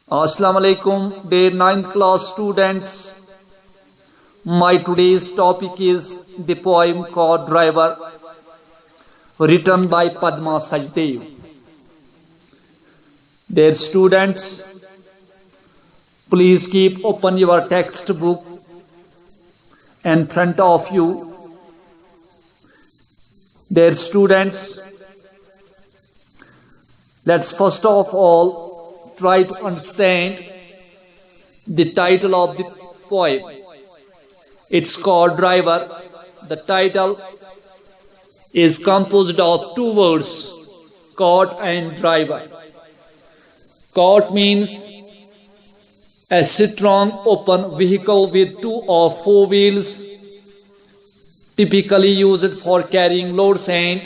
Assalamu alaikum, dear 9th class students. My today's topic is the poem called Driver, written by Padma Sajdev. Dear students, please keep open your textbook in front of you. Dear students, let's first of all try to understand the title of the poem. It's called Driver. The title is composed of two words, cart and driver. Cart means a strong open vehicle with 2 or 4 wheels, typically used for carrying loads and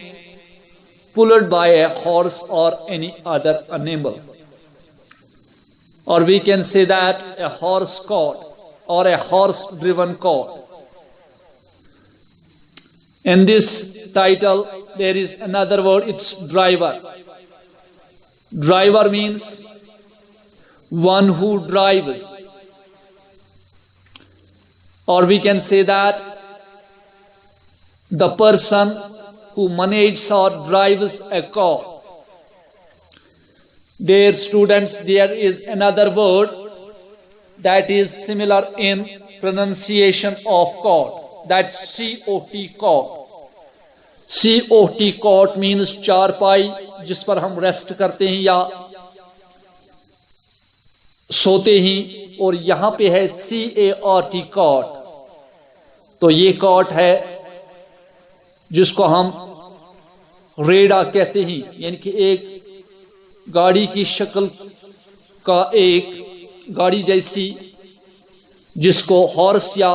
pulled by a horse or any other animal. Or we can say that a horse cart or a horse-driven cart. In this title, there is another word, it's driver. Driver means one who drives. Or we can say that the person who manages or drives a car. Dear students, there is another word that is similar in pronunciation of cart. That's C-O-T, cart. C-O-T, cart means चारपाई जिस पर हम rest करते हैं या सोते हैं, और यहाँ पे है C-A-R-T, cart. तो ये cart है जिसको हम रेड़ा कहते हैं, यानी कि एक गाड़ी की शक्ल का एक गाड़ी जैसी जिसको हॉर्स या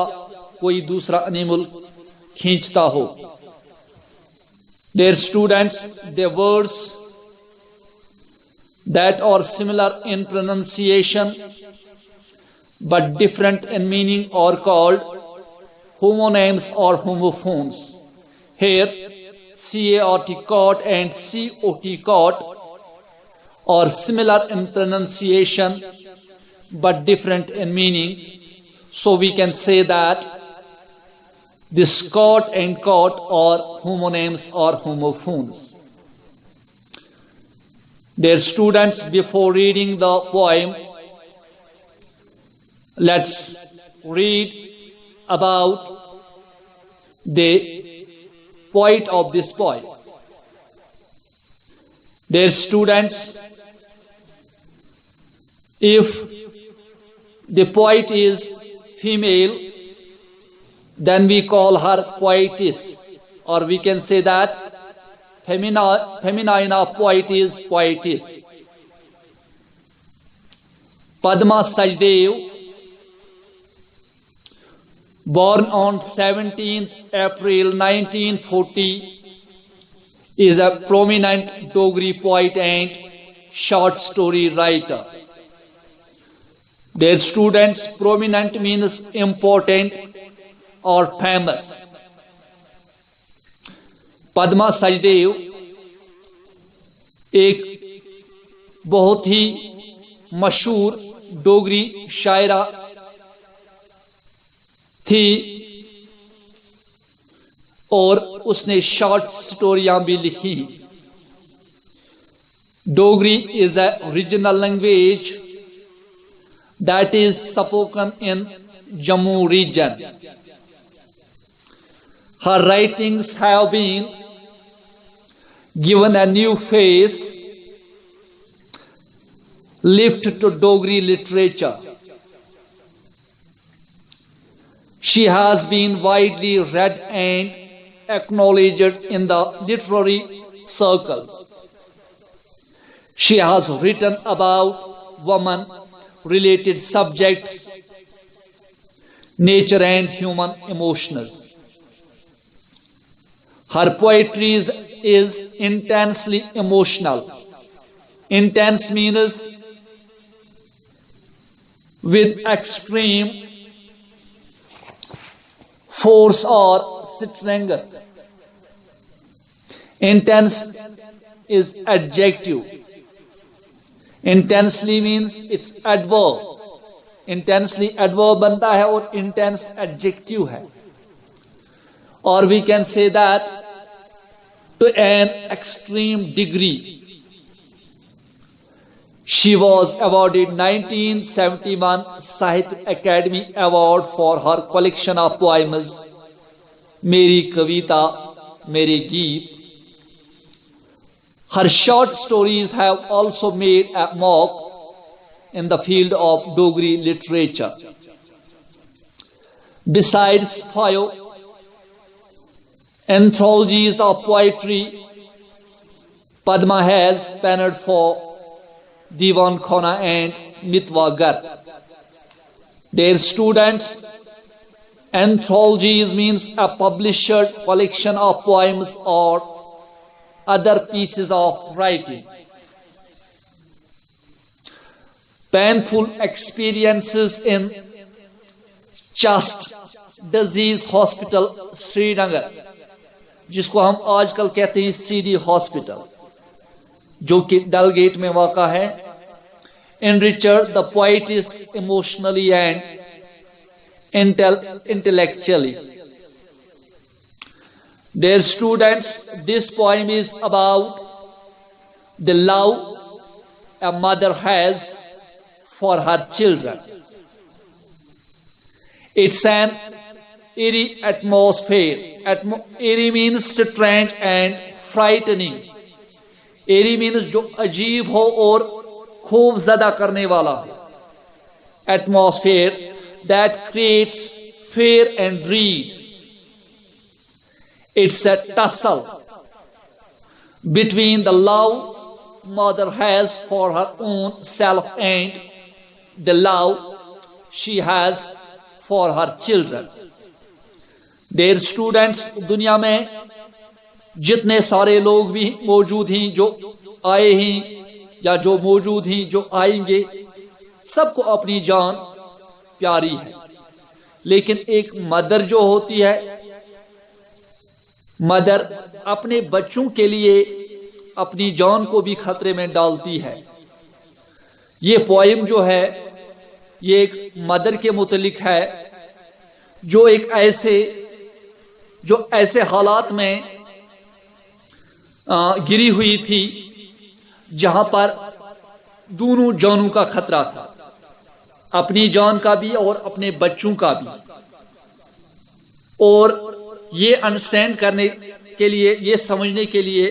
कोई दूसरा एनिमल खींचता हो. Dear students, the words that are similar in pronunciation but different in meaning are called homonyms or homophones. Here C-A-R-T, cart, and C-O-T, cart are similar in pronunciation but different in meaning, so we can say that this cart and cart are homonyms or homophones. Dear students, before reading the poem, let's read about the poet of this poem. Dear students, if the poet is female, then we call her poetess, or we can say that feminine of poet is poetess. Padma Sajdev, born on 17th April 1940, is a prominent Dogri poet and short story writer. Dear students, prominent means important or famous. Padma Sachdev एक बहुत ही मशहूर डोगरी शायरा थी और उसने short स्टोरियां भी लिखी. Dogri is a regional language that is spoken in Jammu region. Her writings have been given a new face, lift to Dogri literature. She has been widely read and acknowledged in the literary circles. She has written about women related subjects, nature and human emotions. Her poetry is intensely emotional. Intense means with extreme force or strength. Intense is adjective. Intensely means it's adverb. Intensely adverb बनता है और intense adjective है. Or we can say that to an extreme degree. She was awarded 1971 Sahitya Academy Award for her collection of poems Meri Kavita, Mere Geet. Her short stories have also made a mark in the field of Dogri literature. Besides 5 anthologies of poetry, Padma has penned for Diwan Khana and Mitwa Gar. Dear students, anthologies means a published collection of poems or other pieces of writing. Painful experiences in Chest Disease Hospital, Srinagar, जिसको हम आजकल कहते हैं CD hospital, जो कि डल gate में वाक़ा है. Enriched the poet is emotionally and intellectually. Dear students, this poem is about the love a mother has for her children. It's an eerie atmosphere. Eerie means strange and frightening. Eerie means जो अजीब हो और खूब ज़दा करने वाला हो. Atmosphere that creates fear and dread. It's a tussle between the love mother has for her own self and the love she has for her children. Dear students, दुनिया में जितने सारे लोग भी मौजूद हैं, जो आए हैं या जो मौजूद हैं, जो आएंगे, सबको अपनी जान प्यारी है. लेकिन एक मदर जो होती है, मदर अपने बच्चों के लिए अपनी जान को भी खतरे में डालती है. ये पोएम जो है, ये एक मदर के मुतलिक है जो ऐसे हालात में गिरी हुई थी जहां पर दोनों जानों का खतरा था, अपनी जान का भी और अपने बच्चों का भी. और ये अंडरस्टैंड करने के लिए, ये समझने के लिए,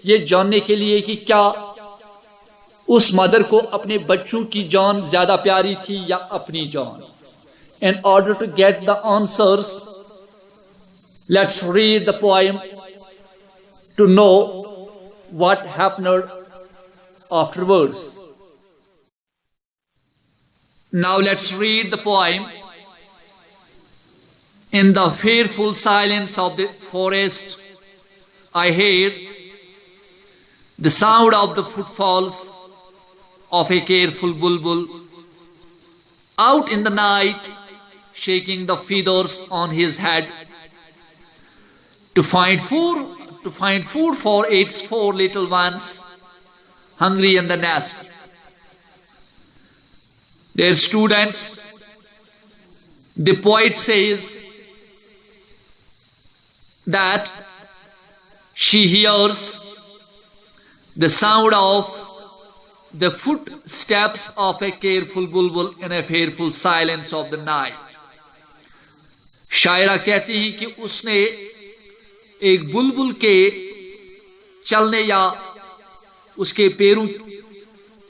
ये जानने के लिए कि क्या उस मदर को अपने बच्चों की जान ज्यादा प्यारी थी या अपनी जान. In order to get the answers, let's read the poem to know what happened afterwards. Now let's read the poem. In the fearful silence of the forest, I heard the sound of the footfalls of a careful bulbul out in the night, shaking the feathers on his head to find food for its 4 little ones hungry in the nest. Dear students, the poet says that she hears the sound of the footsteps of a careful bulbul in a fearful silence of the night. शायरा कहती हैं कि उसने एक बुलबुल के चलने या उसके पैरों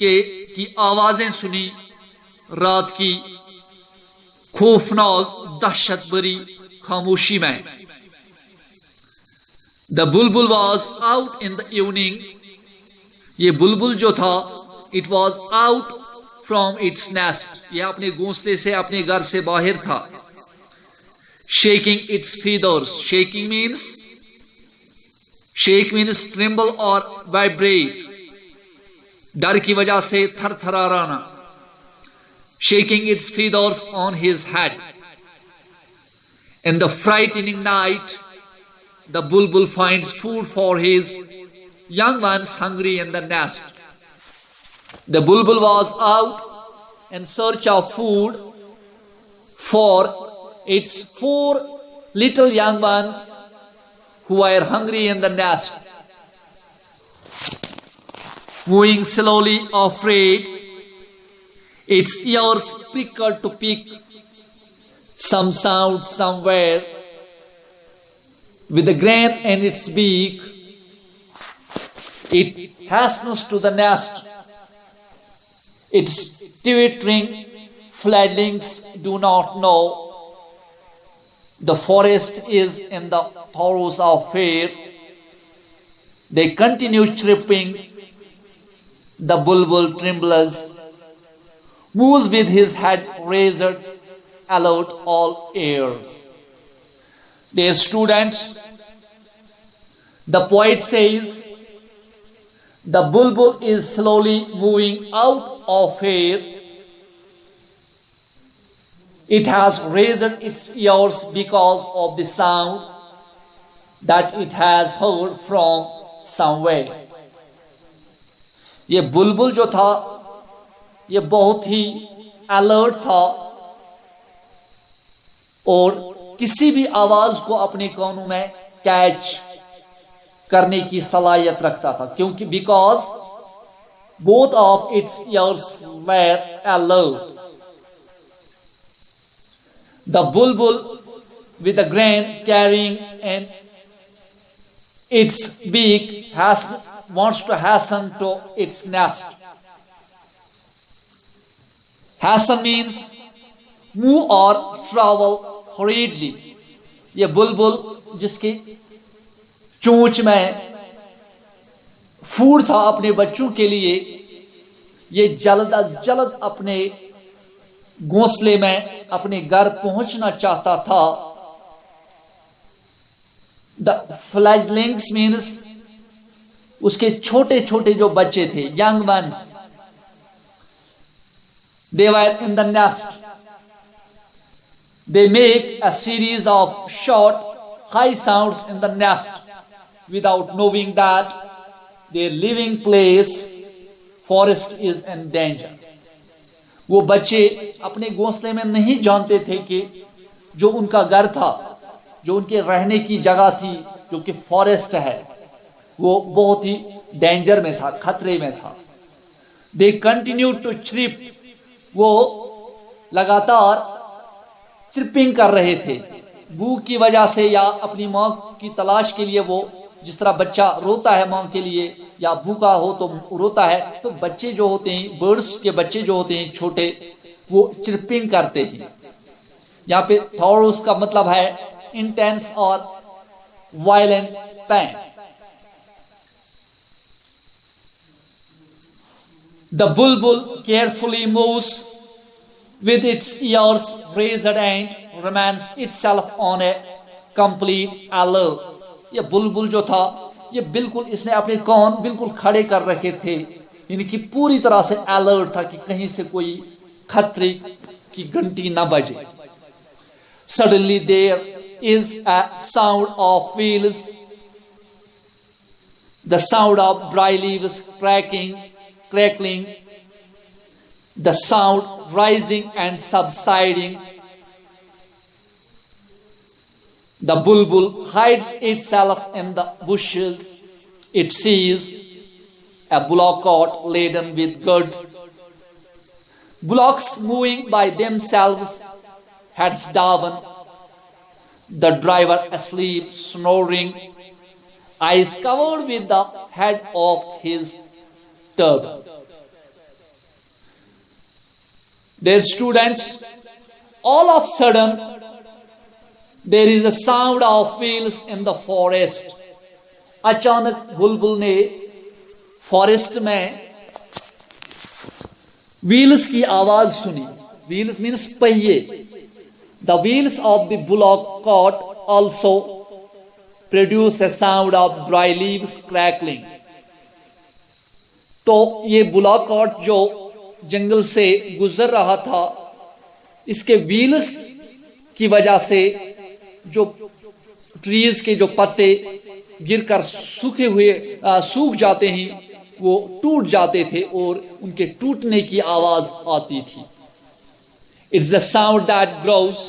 की आवाजें सुनी रात की खौफनाक दहशत भरी खामोशी में. The bulbul was out in the evening. ये बुलबुल जो था, it was out from its nest. यह अपने घोंसले से, अपने घर से बाहर था. Shaking its feathers. Shaking means tremble or vibrate. डर की वजह से थरथराना. Shaking its feathers on his head. In the frightening night, the bulbul finds food for his young ones hungry in the nest. The bulbul was out in search of food for its 4 little young ones who were hungry in the nest. Moving slowly, afraid, its ears pricked to pick some sound somewhere. With a grain in its beak, it hastens to the nest. Its twittering fledglings do not know the forest is in the throes of fear. They continue chirping. The bulbul trembles, moves with his head raised, alert all ears. Dear students, the poet says, the bulbul is slowly moving out of fear. It has raised its ears because of the sound that it has heard from somewhere. ये बुलबुल जो था ये बहुत ही alert था और किसी भी आवाज को अपने कानों में कैच करने की सलाहियत रखता था, क्योंकि because both of its ears were alert. The bulbul with a grain carrying in its beak wants to hasten to its nest. Hasten means move or travel hurriedly. ये बुलबुल जिसकी चोंच में फूड था अपने बच्चों के लिए, ये जल्द अज जल्द अपने घोंसले में अपने घर पहुंचना चाहता था. द फ्लैगलिंग्स मीन्स उसके छोटे छोटे जो बच्चे थे, young ones, they were in the nest. They make a series of short high sounds in the nest without knowing that their living place forest is in danger. वो बच्चे अपने घोंसले में नहीं जानते थे कि जो उनका घर था, जो उनके रहने की जगह थी, जो कि फॉरेस्ट है, वो बहुत ही डेंजर में था, खतरे में था. They continue to chip. वो लगातार चिरपिंग कर रहे थे भूख की वजह से या अपनी मां की तलाश के लिए. वो जिस तरह बच्चा रोता है मां के लिए या भूखा हो तो रोता है, तो बच्चे जो होते हैं, बर्ड्स के बच्चे जो होते हैं छोटे, वो चिरपिंग करते हैं. यहाँ पे थॉरस का मतलब है इंटेंस और violent pen. The Bulbul carefully moves with its ears raised and remains itself on a complete alert. ये बुलबुल जो था ये बिल्कुल इसने अपने कान बिल्कुल खड़े कर रखे थे, यानी कि पूरी तरह से अलर्ट था कि कहीं से कोई खतरे की घंटी ना बजे. Suddenly there is a sound of wheels, the sound of dry leaves crackling, the sound rising and subsiding. The bulbul hides itself in the bushes. It sees a bullock cart laden with goods. Bullocks moving by themselves, heads down. The driver asleep, snoring, eyes covered with the head of his turban. Dear students, all of a sudden there is a sound of wheels in the forest. अचानक बुलबुल ने forest में wheels की आवाज सुनी. Wheels means पहिए. The wheels of the bullock cart also produce a sound of dry leaves crackling. तो ये bullock cart जो जंगल से गुजर रहा था, इसके व्हील्स की वजह से जो ट्रीज के जो पत्ते गिरकर सूख जाते हैं, वो टूट जाते थे और उनके टूटने की आवाज आती थी. It's a sound that grows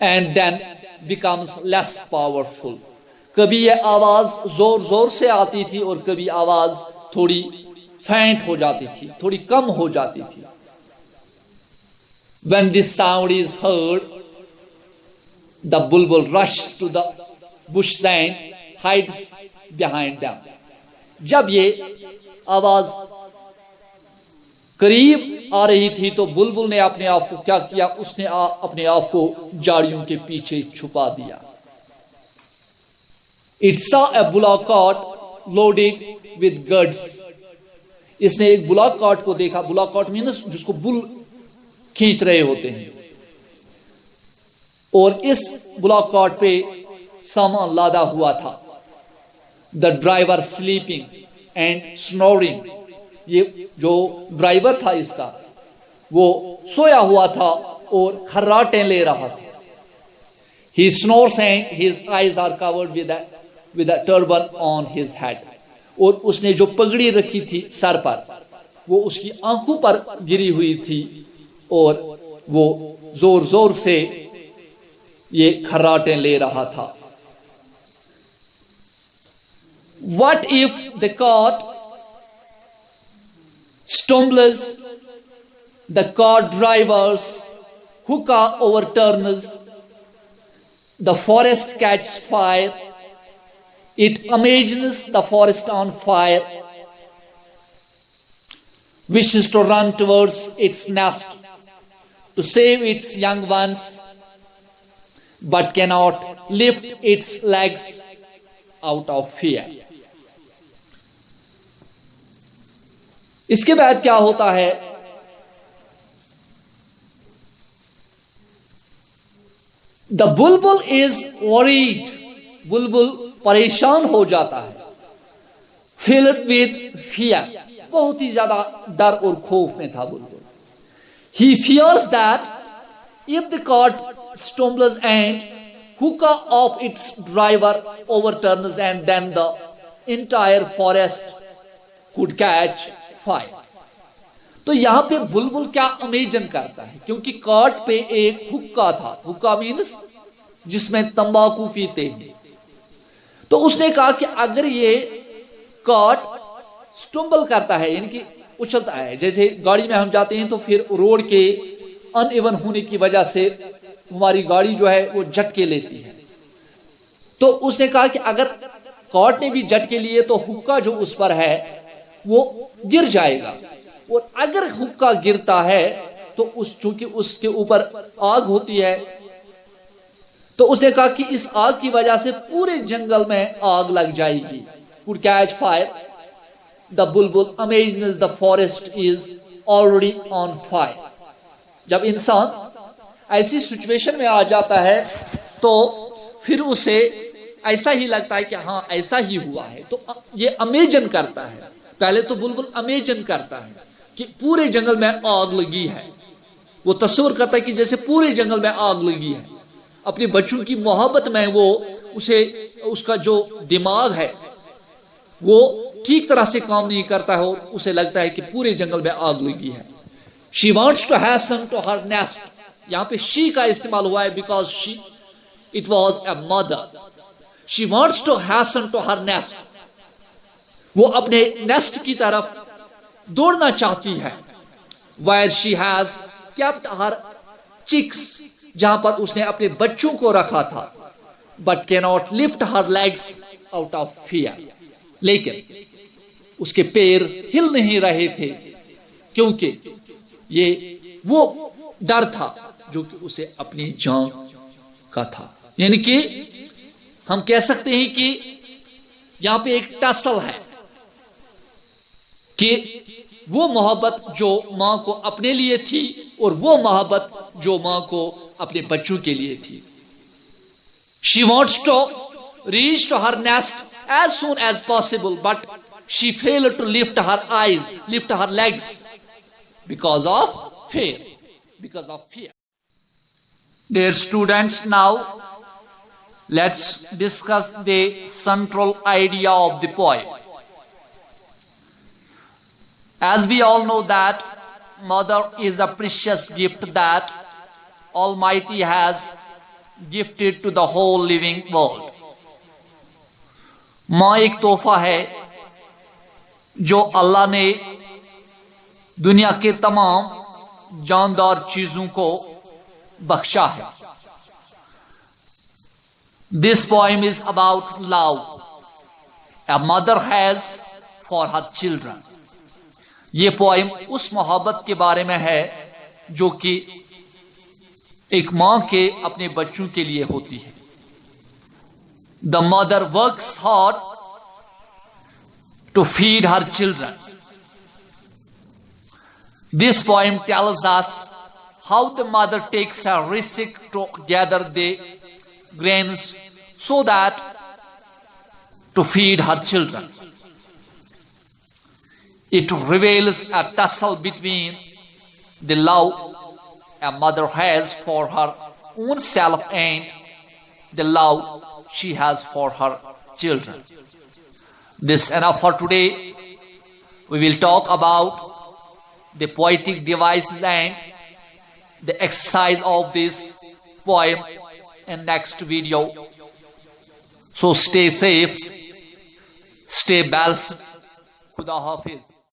and then becomes less powerful. कभी ये आवाज जोर जोर से आती थी और कभी आवाज थोड़ी faint हो जाती थी, थोड़ी कम हो जाती थी. When this sound is heard, the bulbul rushes to the bush and hides behind them. जब ये आवाज करीब आ रही थी तो बुलबुल ने अपने आप को क्या किया, उसने अपने आप को झाड़ियों के पीछे छुपा दिया. It saw a bullock cart loaded with goods. इसने एक बुलॉक कार्ट को देखा. बुलॉक कार्ट मीन्स जिसको बुल खींच रहे होते हैं. और इस बुलॉक कार्ट पे सामान लादा हुआ था. The driver sleeping and snoring. ये जो ड्राइवर था इसका वो सोया हुआ था और खर्राटे ले रहा था. He snores and his eyes are covered with a turban on his head. और उसने जो पगड़ी रखी थी सर पर वो उसकी आंखों पर गिरी हुई थी और वो जोर जोर से ये खर्राटे ले रहा था. What if the cart stumbles, the cart driver's hookah overturns, the forest catches fire, it imagines the forest on fire, wishes to run towards its nest to save its young ones, but cannot lift its legs out of fear. इसके बाद क्या होता है, the Bulbul is worried. बुलबुल परेशान हो जाता है. Filled with fear. बहुत ही ज्यादा डर और खौफ में था Bulbul. He fears that if the cart stumbles and hookah of its driver overturns and then the entire forest could catch fire. तो यहां पे बुलबुल क्या इमेजिन करता है, क्योंकि कार्ट पे एक हुक्का था. हुक्का मीन्स जिसमें तंबाकू पीते हैं. तो उसने कहा कि अगर ये कार्ट स्टम्बल करता है यानी कि उछलता है, जैसे गाड़ी में हम जाते हैं तो फिर रोड के अनइवन होने की वजह से हमारी गाड़ी जो है वो झटके लेती है. तो उसने कहा कि अगर कार्ट ने भी झटके लिए तो हुक्का जो उस पर है वो गिर जाएगा. और अगर हुक्का गिरता है तो चूंकि उसके ऊपर आग होती है तो उसने कहा कि इस आग की वजह से पूरे जंगल में आग लग जाएगी. Could catch fire. The bulbul imagines the forest is already on fire. जब इंसान ऐसी सिचुएशन में आ जाता है तो फिर उसे ऐसा ही लगता है कि हाँ ऐसा ही हुआ है. तो ये अमेजन करता है. पहले तो बुलबुल अमेजन करता है कि पूरे जंगल में आग लगी है. वो तस्वीर करता है कि जैसे पूरे जंगल में आग लगी है. अपने बच्चों की मोहब्बत में वो उसका जो दिमाग है वो ठीक तरह से काम नहीं करता है और उसे लगता है कि पूरे जंगल में आग लगी है. She wants to hasten to her nest. यहां पे she का इस्तेमाल हुआ है because it was a mother. She wants to hasten to her nest. वो अपने नेस्ट की तरफ दौड़ना चाहती है. Where she has kept her chicks, जहां पर उसने अपने बच्चों को रखा था. But cannot lift her legs out of fear. लेकिन उसके पैर हिल नहीं रहे थे क्योंकि ये वो डर था जो कि उसे अपनी जान का था. यानी कि हम कह सकते हैं कि यहां पे एक टसल है कि वो मोहब्बत जो मां को अपने लिए थी और वो मोहब्बत जो मां को अपने बच्चों के लिए थी. She wants to reach to her nest as soon as possible, but she failed to lift her eyes, lift her legs because of fear. Because of fear. Dear students, now let's discuss the central idea of the poem. As we all know that mother is a precious gift that Almighty has gifted to the whole living world. माँ एक तोहफा है जो अल्लाह ने दुनिया के तमाम जानदार चीजों को बख्शा है. This poem is about love a mother has for her children. ये पोएम उस मोहब्बत के बारे में है जो कि एक मां के अपने बच्चों के लिए होती है. The mother works hard to feed her children. This poem tells us how the mother takes a risk to gather the grains so that to feed her children. It reveals a tussle between the love a mother has for her own self and the love she has for her children. This is enough for today. We will talk about the poetic devices and the exercise of this poem in next video. So stay safe, stay balanced. Khuda Hafiz.